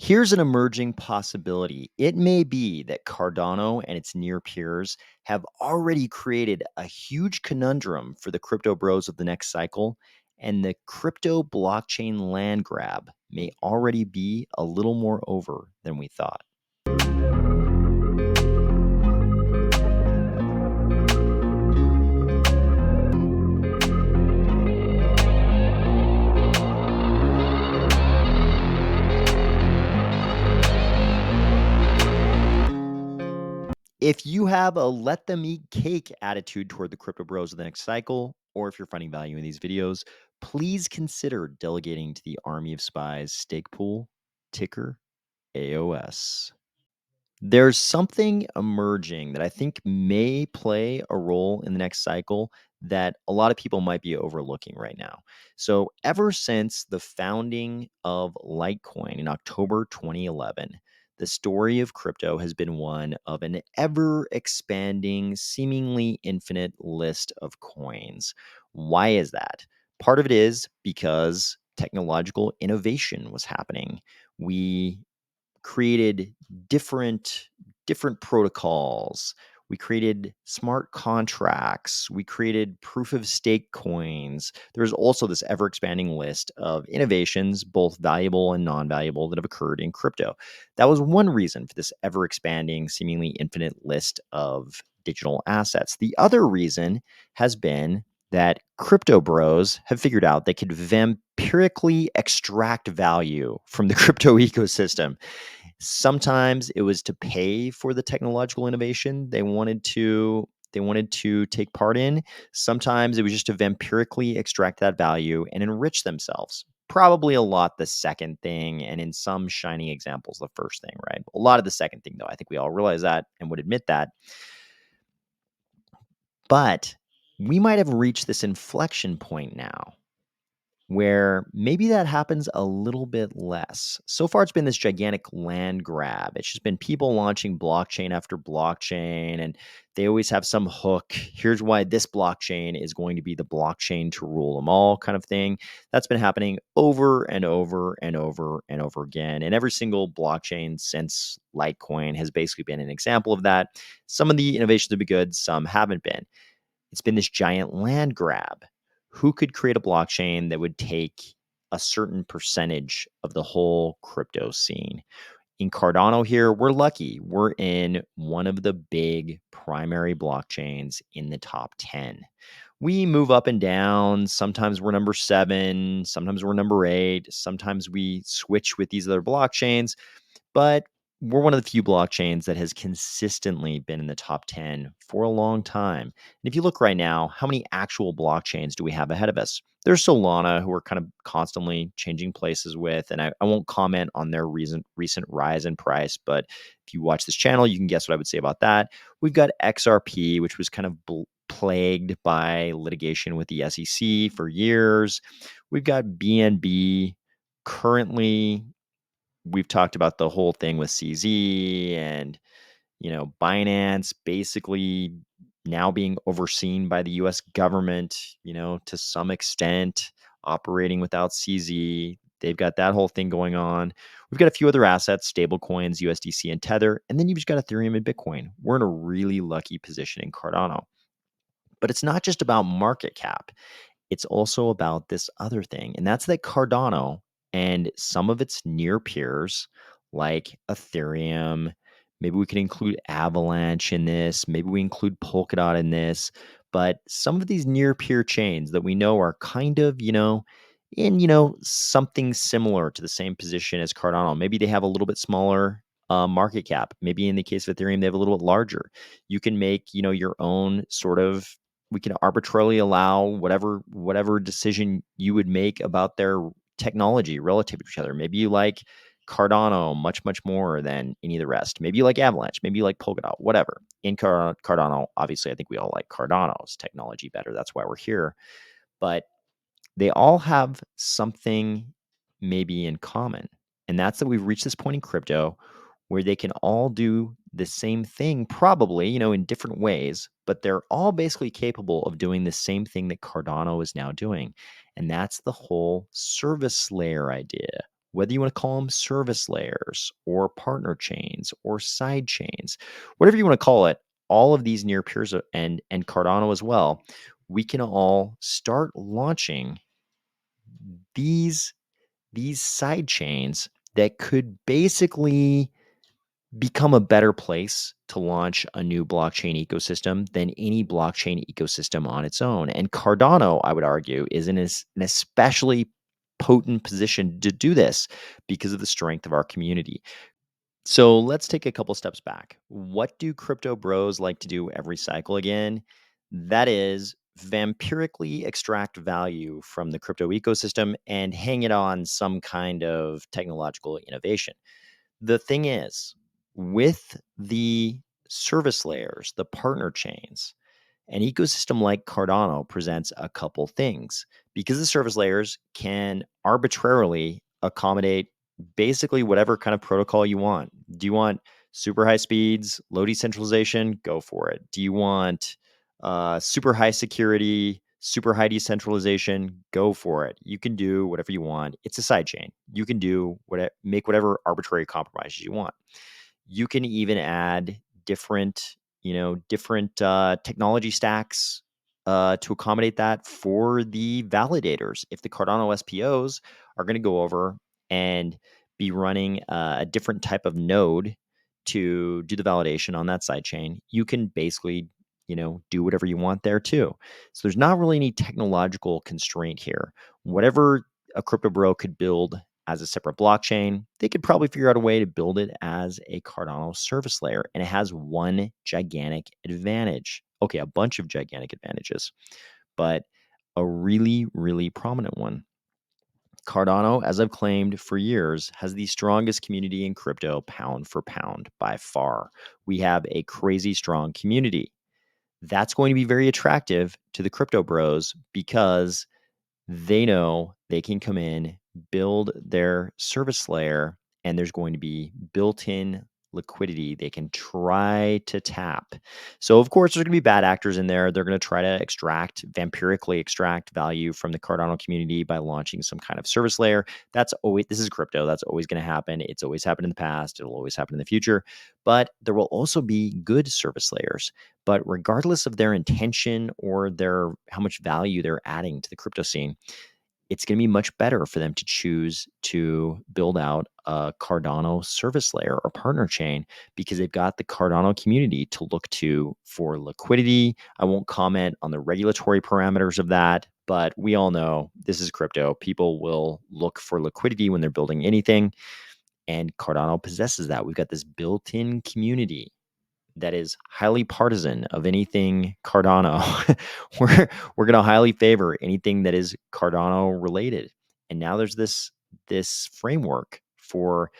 Here's an emerging possibility. It may be that Cardano and its near peers have already created a huge conundrum for the crypto bros of the next cycle, and the crypto blockchain land grab may already be a little more over than we thought. If you have a let them eat cake attitude toward the crypto bros of the next cycle, or if you're finding value in these videos, please consider delegating to the Army of Spies stake pool, ticker AOS. There's something emerging that I think may play a role in the next cycle that a lot of people might be overlooking right now. So, ever since the founding of Litecoin in October 2011, the story of crypto has been one of an ever expanding, seemingly infinite list of coins. Why is that? Part of it is because technological innovation was happening. We created different protocols. We created smart contracts. We created proof of stake coins. There's also this ever expanding list of innovations, both valuable and non valuable, that have occurred in crypto. That was one reason for this ever expanding, seemingly infinite list of digital assets. The other reason has been that crypto bros have figured out they could vampirically extract value from the crypto ecosystem. Sometimes it was to pay for the technological innovation they wanted to take part in. Sometimes it was just to vampirically extract that value and enrich themselves. Probably a lot the second thing, and in some shining examples, the first thing, right? A lot of the second thing, though. I think we all realize that and would admit that. But we might have reached this inflection point now where maybe that happens a little bit less. So far, it's been this gigantic land grab. It's just been people launching blockchain after blockchain, and they always have some hook. Here's why this blockchain is going to be the blockchain to rule them all, kind of thing. That's been happening over and over and over and over again. And every single blockchain since Litecoin has basically been an example of that. Some of the innovations have been good, some haven't been. It's been this giant land grab. Who could create a blockchain that would take a certain percentage of the whole crypto scene? In Cardano here, we're lucky. We're in one of the big primary blockchains in the top 10. We move up and down. Sometimes we're number 7, sometimes we're number 8, sometimes we switch with these other blockchains, but we're one of the few blockchains that has consistently been in the top 10 for a long time. And if you look right now, how many actual blockchains do we have ahead of us? There's Solana, who we're kind of constantly changing places with, and I won't comment on their recent rise in price, but if you watch this channel, you can guess what I would say about that. We've got XRP, which was kind of plagued by litigation with the SEC for years. We've got BNB. Currently, we've talked about the whole thing with CZ and, Binance basically now being overseen by the US government, to some extent, operating without CZ. They've got that whole thing going on. We've got a few other assets, stable coins, USDC and Tether, and then you've just got Ethereum and Bitcoin. We're in a really lucky position in Cardano. But it's not just about market cap. It's also about this other thing, and that's that Cardano and some of its near peers, like Ethereum, maybe we can include Avalanche in this, maybe we include Polkadot in this, but some of these near peer chains that we know are kind of, in, something similar to the same position as Cardano. Maybe they have a little bit smaller market cap. Maybe in the case of Ethereum, they have a little bit larger. You can make, your own sort of, we can arbitrarily allow whatever decision you would make about their technology relative to each other. Maybe you like Cardano much more than any of the rest. Maybe you like Avalanche. Maybe you like Polkadot. Whatever. In Cardano, obviously, I think we all like Cardano's technology better. That's why we're here. But they all have something maybe in common, and that's that we've reached this point in crypto where they can all do the same thing, probably, in different ways, but they're all basically capable of doing the same thing that Cardano is now doing. And that's the whole service layer idea. whether you want to call them service layers or partner chains or side chains, whatever you want to call it, all of these near peers and Cardano as well, we can all start launching these side chains that could basically become a better place to launch a new blockchain ecosystem than any blockchain ecosystem on its own. And Cardano, I would argue, is in an especially potent position to do this because of the strength of our community. So let's take a couple steps back. What do crypto bros like to do every cycle again? That is vampirically extract value from the crypto ecosystem and hang it on some kind of technological innovation. The thing is, with the service layers, the partner chains, an ecosystem like Cardano presents a couple things because the service layers can arbitrarily accommodate basically whatever kind of protocol you want. Do you want super high speeds, low decentralization? Go for it. Do you want super high security, super high decentralization? Go for it. You can do whatever you want. It's a sidechain. You can do make whatever arbitrary compromises you want. You can even add different, different technology stacks to accommodate that for the validators. If the Cardano SPOs are going to go over and be running a different type of node to do the validation on that sidechain, you can basically, do whatever you want there too. So there's not really any technological constraint here. Whatever a crypto bro could build as a separate blockchain, they could probably figure out a way to build it as a Cardano service layer. And it has one gigantic advantage. Okay, a bunch of gigantic advantages, but a really, really prominent one. Cardano, as I've claimed for years, has the strongest community in crypto pound for pound by far. We have a crazy strong community. That's going to be very attractive to the crypto bros because they know they can come in, build their service layer, and there's going to be built-in liquidity they can try to tap. So of course there's going to be bad actors in there. They're going to try to vampirically extract value from the Cardano community by launching some kind of service layer. This is crypto. That's always going to happen. It's always happened in the past. It'll always happen in the future. But there will also be good service layers. But regardless of their intention or how much value they're adding to the crypto scene, it's going to be much better for them to choose to build out a Cardano service layer or partner chain because they've got the Cardano community to look to for liquidity. I won't comment on the regulatory parameters of that, but we all know this is crypto. People will look for liquidity when they're building anything, and Cardano possesses that. We've got this built-in community that is highly partisan of anything Cardano. we're going to highly favor anything that is Cardano related. And now there's this framework for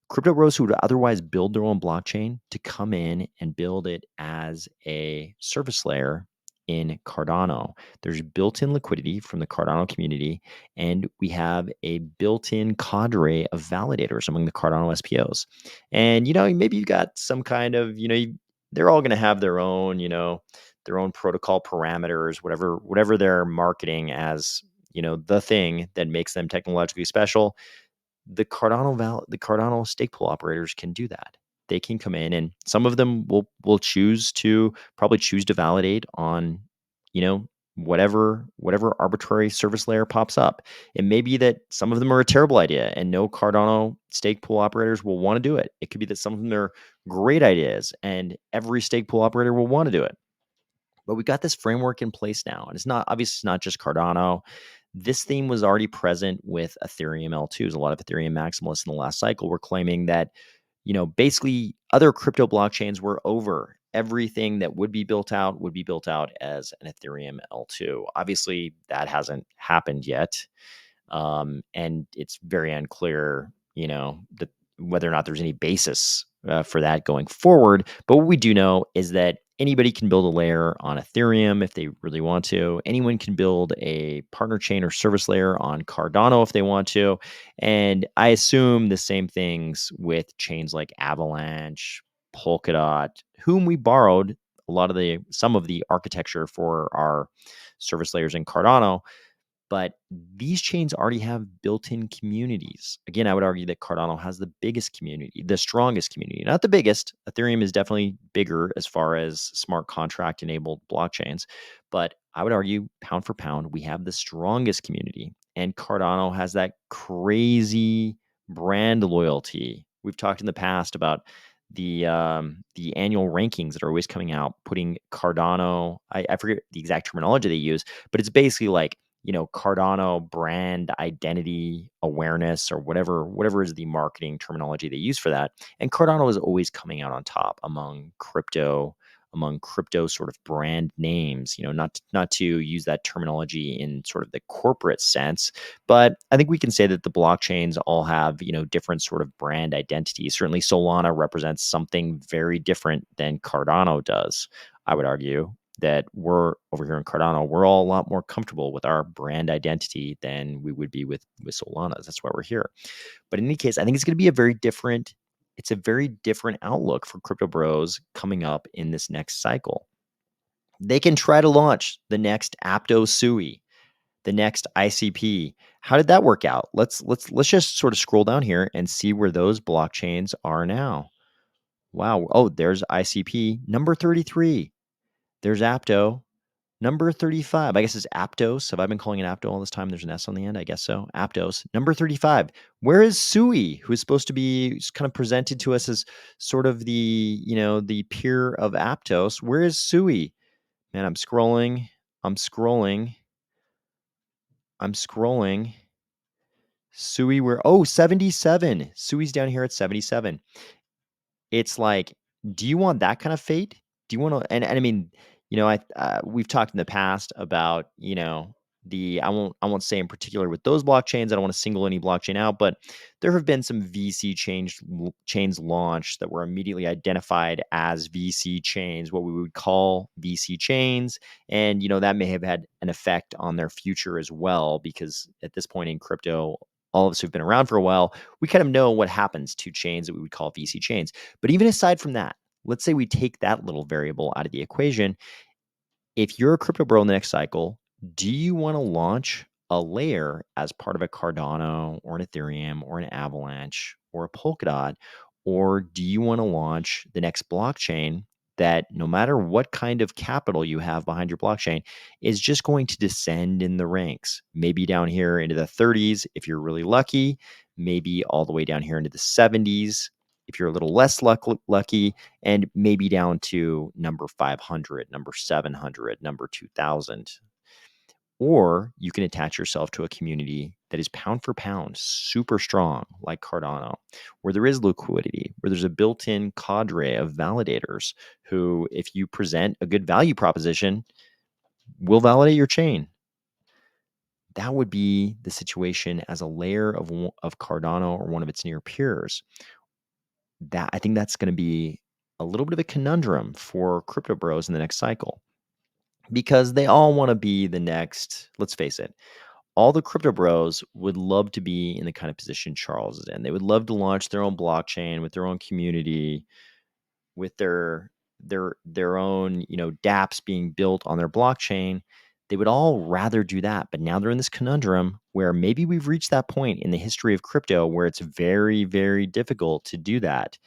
crypto bros who would otherwise build their own blockchain to come in and build it as a service layer in Cardano. There's built-in liquidity from the Cardano community, and we have a built-in cadre of validators among the Cardano SPOs. And maybe you've got some kind of, they're all going to have their own, their own protocol parameters, whatever they're marketing as, the thing that makes them technologically special. The Cardano stake pool operators can do that. They can come in, and some of them will probably choose to validate on, whatever arbitrary service layer pops up. It may be that some of them are a terrible idea and no Cardano stake pool operators will want to do it. It could be that some of them are great ideas and every stake pool operator will want to do it. But we've got this framework in place now, and it's not just Cardano. This theme was already present with Ethereum L2s. A lot of Ethereum maximalists in the last cycle were claiming that, basically other crypto blockchains were over. Everything that would be built out as an Ethereum L2. Obviously, that hasn't happened yet. And it's very unclear, whether or not there's any basis for that going forward. But what we do know is that anybody can build a layer on Ethereum if they really want to. Anyone can build a partner chain or service layer on Cardano if they want to. And I assume the same things with chains like Avalanche, Polkadot, whom we borrowed some of the architecture for our service layers in Cardano. But these chains already have built-in communities. Again, I would argue that Cardano has the biggest community, the strongest community, not the biggest. Ethereum is definitely bigger as far as smart contract enabled blockchains. But I would argue, pound for pound, we have the strongest community. And Cardano has that crazy brand loyalty. We've talked in the past about the annual rankings that are always coming out, putting Cardano. I forget the exact terminology they use, but it's basically like, Cardano brand identity awareness, or whatever is the marketing terminology they use for that. And Cardano is always coming out on top among crypto sort of brand names. Not to use that terminology in sort of the corporate sense, but I think we can say that the blockchains all have, different sort of brand identities. Certainly Solana represents something very different than Cardano does. I would argue that we're over here in Cardano, we're all a lot more comfortable with our brand identity than we would be with Solana's. That's why we're here. But in any case, I think it's a very different outlook for crypto bros coming up in this next cycle. They can try to launch the next Apto Sui, the next ICP. How did that work out? Let's just sort of scroll down here and see where those blockchains are now. Wow. Oh, there's ICP number 33. There's Apto number 35. I guess it's Aptos. Have I been calling it Apto all this time? There's an S on the end. I guess so. Aptos. Number 35. Where is Sui, who is supposed to be kind of presented to us as sort of the peer of Aptos? Where is Sui? Man, I'm scrolling. I'm scrolling. I'm scrolling. Sui, where? Oh, 77. Sui's down here at 77. It's like, do you want that kind of fate? Do you want to? And I mean, we've talked in the past about, I won't say in particular with those blockchains. I don't want to single any blockchain out, but there have been some VC chains launched that were immediately identified as VC chains, what we would call VC chains, and that may have had an effect on their future as well, because at this point in crypto, all of us who've been around for a while, we kind of know what happens to chains that we would call VC chains. But even aside from that, let's say we take that little variable out of the equation. If you're a crypto bro in the next cycle, do you want to launch a layer as part of a Cardano or an Ethereum or an Avalanche or a Polkadot? Or do you want to launch the next blockchain that, no matter what kind of capital you have behind your blockchain, is just going to descend in the ranks? Maybe down here into the 30s if you're really lucky, maybe all the way down here into the 70s if you're a little less lucky, and maybe down to number 500, number 700, number 2000. Or you can attach yourself to a community that is pound for pound super strong, like Cardano, where there is liquidity, where there's a built-in cadre of validators who, if you present a good value proposition, will validate your chain. That would be the situation as a layer of Cardano or one of its near peers. That, I think that's going to be a little bit of a conundrum for crypto bros in the next cycle, because they all want to be the next. Let's face it, all the crypto bros would love to be in the kind of position Charles is in. They would love to launch their own blockchain with their own community, with their own, dApps being built on their blockchain. They would all rather do that. But now they're in this conundrum where maybe we've reached that point in the history of crypto where it's very, very difficult to do that.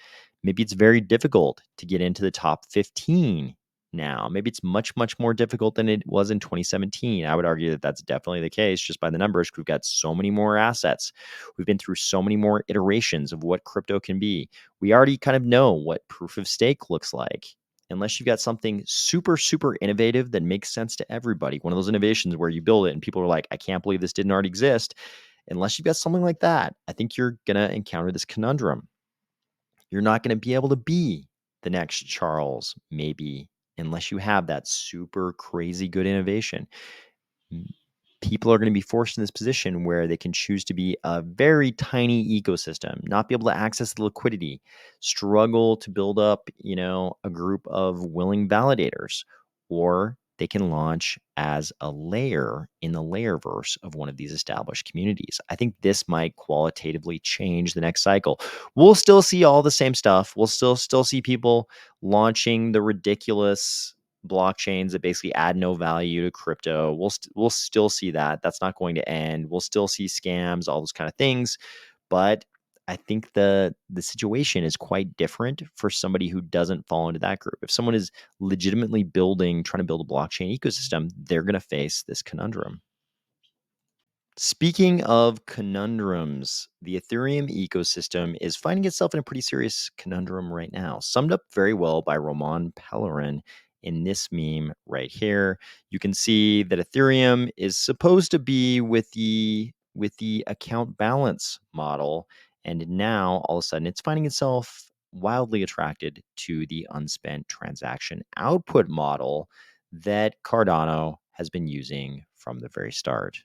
Maybe it's very difficult to get into the top 15 now. Maybe it's much, much more difficult than it was in 2017. I would argue that that's definitely the case just by the numbers. We've got so many more assets. We've been through so many more iterations of what crypto can be. We already kind of know what proof of stake looks like. Unless you've got something super, super innovative that makes sense to everybody, one of those innovations where you build it and people are like, I can't believe this didn't already exist. Unless you've got something like that, I think you're going to encounter this conundrum. You're not going to be able to be the next Charles, maybe, unless you have that super crazy good innovation. People are going to be forced in this position where they can choose to be a very tiny ecosystem, not be able to access the liquidity, struggle to build up, a group of willing validators, or they can launch as a layer in the layerverse of one of these established communities. I think this might qualitatively change the next cycle. We'll still see all the same stuff. We'll still see people launching the ridiculous blockchains that basically add no value to crypto. We'll still see that. That's not going to end. We'll still see scams, all those kind of things. But I think the situation is quite different for somebody who doesn't fall into that group. If someone is legitimately trying to build a blockchain ecosystem, they're going to face this conundrum. Speaking of conundrums, the Ethereum ecosystem is finding itself in a pretty serious conundrum right now, summed up very well by Roman Pellerin in this meme right here. You can see that Ethereum is supposed to be with the account balance model, and now all of a sudden it's finding itself wildly attracted to the unspent transaction output model that Cardano has been using from the very start.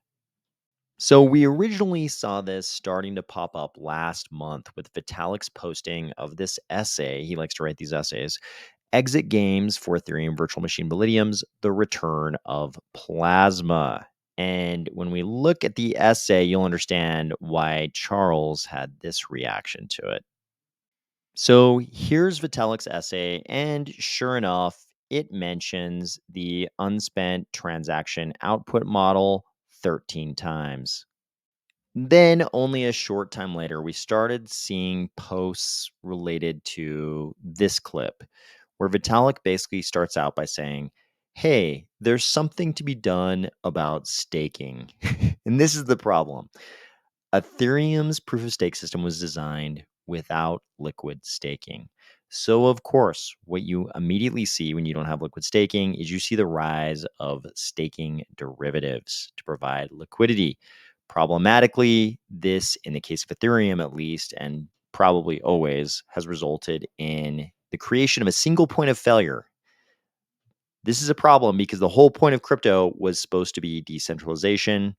So we originally saw this starting to pop up last month with Vitalik's posting of this essay. He likes to write these essays. Exit games for Ethereum virtual machine Millenniums, the return of plasma. And when we look at the essay, you'll understand why Charles had this reaction to it. So here's Vitalik's essay, and sure enough, it mentions the unspent transaction output model 13 times. Then, only a short time later, we started seeing posts related to this clip where Vitalik basically starts out by saying, "Hey, there's something to be done about staking." And this is the problem. Ethereum's proof of stake system was designed without liquid staking. So, of course, what you immediately see when you don't have liquid staking is you see the rise of staking derivatives to provide liquidity. Problematically, this, in the case of Ethereum at least, and probably always, has resulted in the creation of a single point of failure. This is a problem because the whole point of crypto was supposed to be decentralization.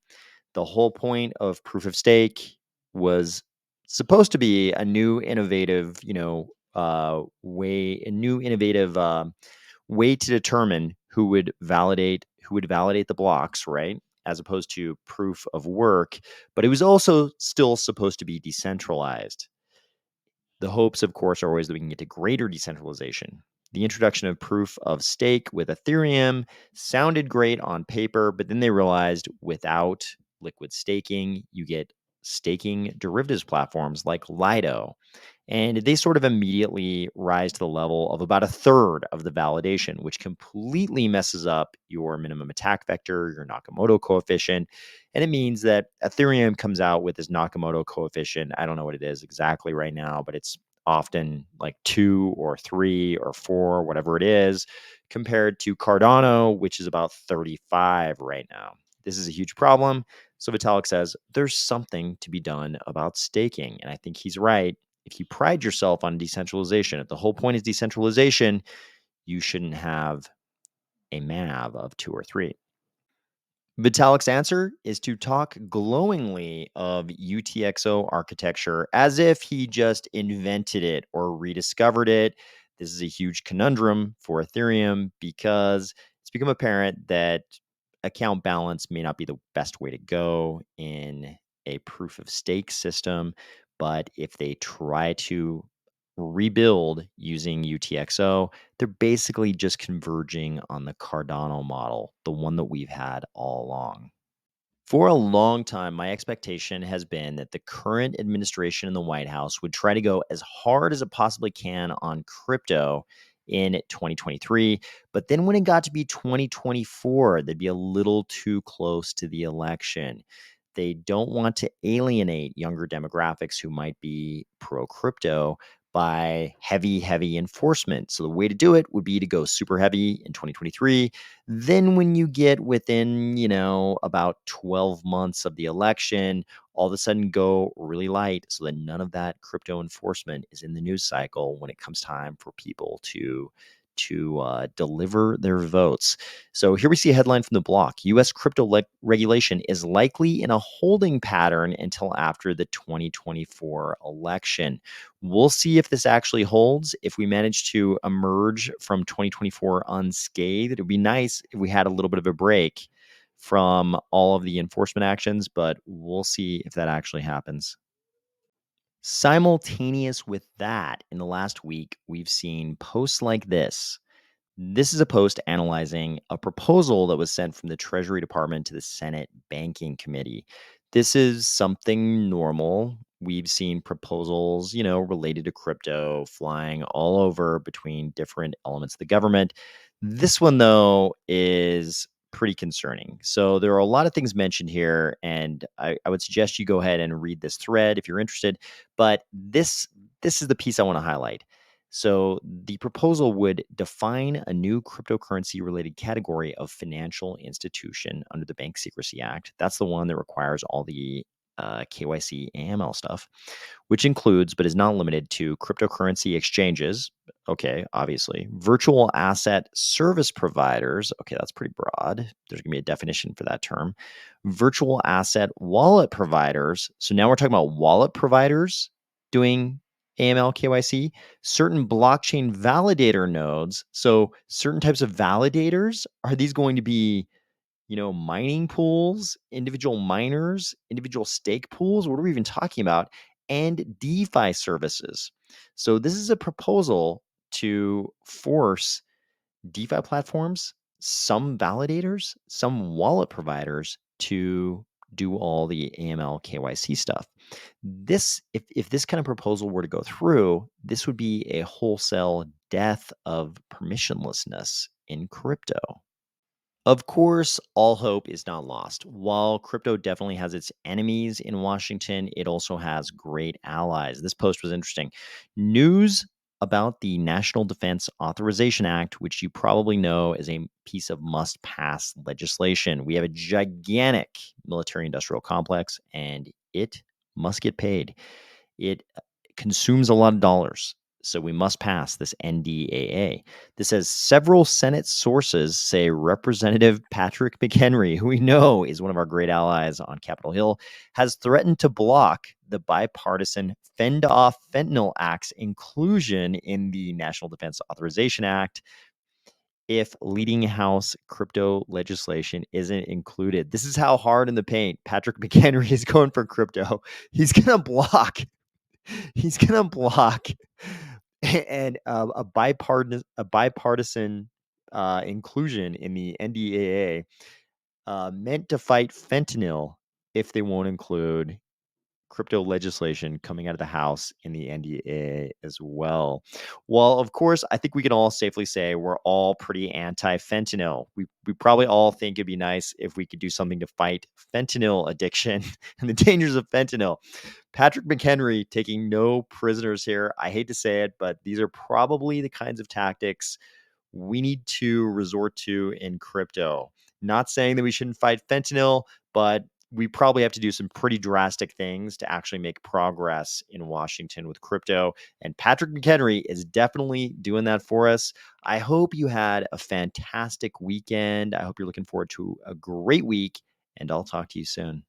The whole point of proof of stake was supposed to be a new innovative, a new innovative way to determine who would validate the blocks, right? As opposed to proof of work, but it was also still supposed to be decentralized. The hopes, of course, are always that we can get to greater decentralization. The introduction of proof of stake with Ethereum sounded great on paper, but then they realized without liquid staking, you get staking derivatives platforms like Lido. And they sort of immediately rise to the level of about a third of the validation, which completely messes up your minimum attack vector, your Nakamoto coefficient. And it means that Ethereum comes out with this Nakamoto coefficient. I don't know what it is exactly right now, but it's often like 2 or 3 or 4, whatever it is, compared to Cardano, which is about 35 right now. This is a huge problem. So Vitalik says there's something to be done about staking. And I think he's right. If you pride yourself on decentralization, if the whole point is decentralization, you shouldn't have a MAV of 2 or 3. Vitalik's answer is to talk glowingly of UTXO architecture as if he just invented it or rediscovered it. This is a huge conundrum for Ethereum because it's become apparent that account balance may not be the best way to go in a proof of stake system. But if they try to rebuild using UTXO, they're basically just converging on the Cardano model, the one that we've had all along. For a long time, my expectation has been that the current administration in the White House would try to go as hard as it possibly can on crypto in 2023. But then when it got to be 2024, they'd be a little too close to the election. They don't want to alienate younger demographics who might be pro crypto by heavy enforcement. So the way to do it would be to go super heavy in 2023. Then when you get within, about 12 months of the election, all of a sudden go really light so that none of that crypto enforcement is in the news cycle when it comes time for people to deliver their votes. So here we see a headline from the block. U.S. crypto regulation is likely in a holding pattern until after the 2024 election. We'll see if this actually holds. If we manage to emerge from 2024 unscathed, it would be nice if we had a little bit of a break from all of the enforcement actions, but we'll see if that actually happens. Simultaneous with that, in the last week, we've seen posts like this This is a post analyzing a proposal that was sent from the Treasury Department to the Senate Banking Committee. This is something normal. We've seen proposals, related to crypto flying all over between different elements of the government. This one, though, is pretty concerning. So there are a lot of things mentioned here, and I would suggest you go ahead and read this thread if you're interested. But this is the piece I want to highlight. So the proposal would define a new cryptocurrency related category of financial institution under the Bank Secrecy Act. That's the one that requires all the KYC AML stuff, which includes but is not limited to cryptocurrency exchanges. Okay, obviously. Virtual asset service providers. Okay, that's pretty broad. There's going to be a definition for that term. Virtual asset wallet providers. So now we're talking about wallet providers doing AML KYC, certain blockchain validator nodes. So certain types of validators, are these going to be, mining pools, individual miners, individual stake pools? What are we even talking about? And DeFi services. So this is a proposal to force DeFi platforms, some validators, some wallet providers to do all the AML KYC stuff. If this kind of proposal were to go through, this would be a wholesale death of permissionlessness in crypto. Of course, all hope is not lost. While crypto definitely has its enemies in Washington, it also has great allies. This post was interesting. News about the National Defense Authorization Act, which you probably know is a piece of must pass legislation. We have a gigantic military industrial complex, and it must get paid. It consumes a lot of dollars. So we must pass this NDAA. This says several Senate sources say Representative Patrick McHenry, who we know is one of our great allies on Capitol Hill, has threatened to block the bipartisan Fend Off Fentanyl Act's inclusion in the National Defense Authorization Act if leading House crypto legislation isn't included. This is how hard in the paint Patrick McHenry is going for crypto. He's going to block he's gonna block and a bipartisan inclusion in the NDAA meant to fight fentanyl if they won't include crypto legislation coming out of the House in the NDAA as well. Well, of course, I think we can all safely say we're all pretty anti-fentanyl. We probably all think it'd be nice if we could do something to fight fentanyl addiction and the dangers of fentanyl. Patrick McHenry taking no prisoners here. I hate to say it, but these are probably the kinds of tactics we need to resort to in crypto. Not saying that we shouldn't fight fentanyl, but we probably have to do some pretty drastic things to actually make progress in Washington with crypto. And Patrick McHenry is definitely doing that for us. I hope you had a fantastic weekend. I hope you're looking forward to a great week, and I'll talk to you soon.